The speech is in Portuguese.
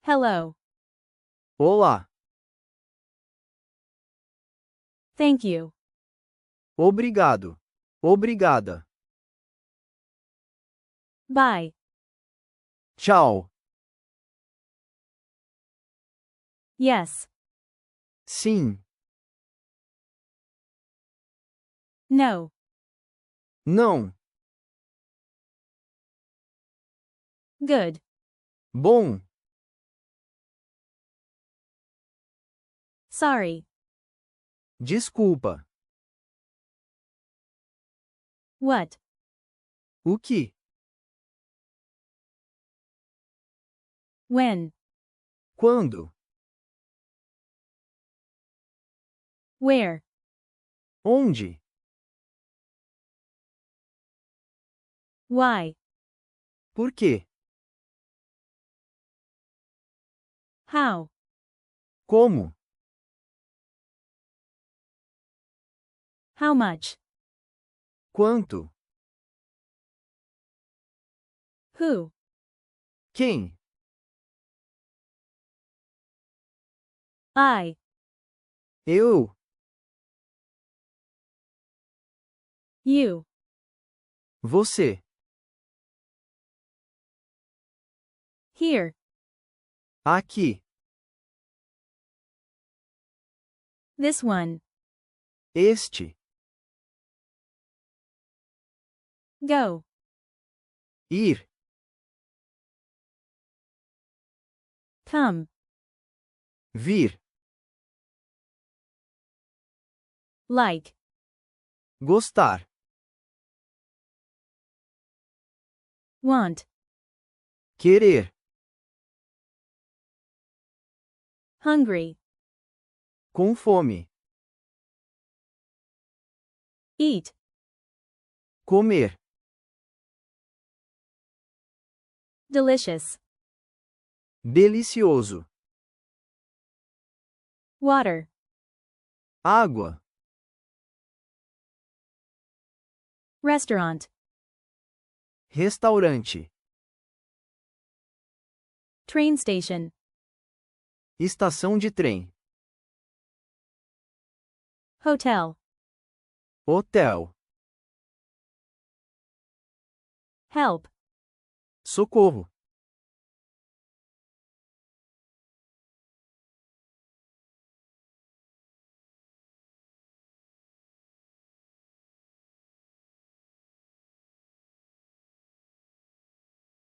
Hello. Olá. Thank you. Obrigado. Obrigada. Bye. Tchau. Yes. Sim. No. Não. Good. Bom. Sorry. Desculpa. What? O que? When? Quando? Where? Onde? Why? Por quê? How? Como? How much? Quanto? Who? Quem? I. Eu. You. Você. Here. Aqui. This one. Este. Go. Ir. Come. Vir. Like. Gostar. Want. Querer. Hungry. Com fome. Eat. Comer. Delicious. Delicioso. Water. Água. Restaurant. Restaurante. Train station. Estação de trem. Hotel. Hotel. Help. Socorro.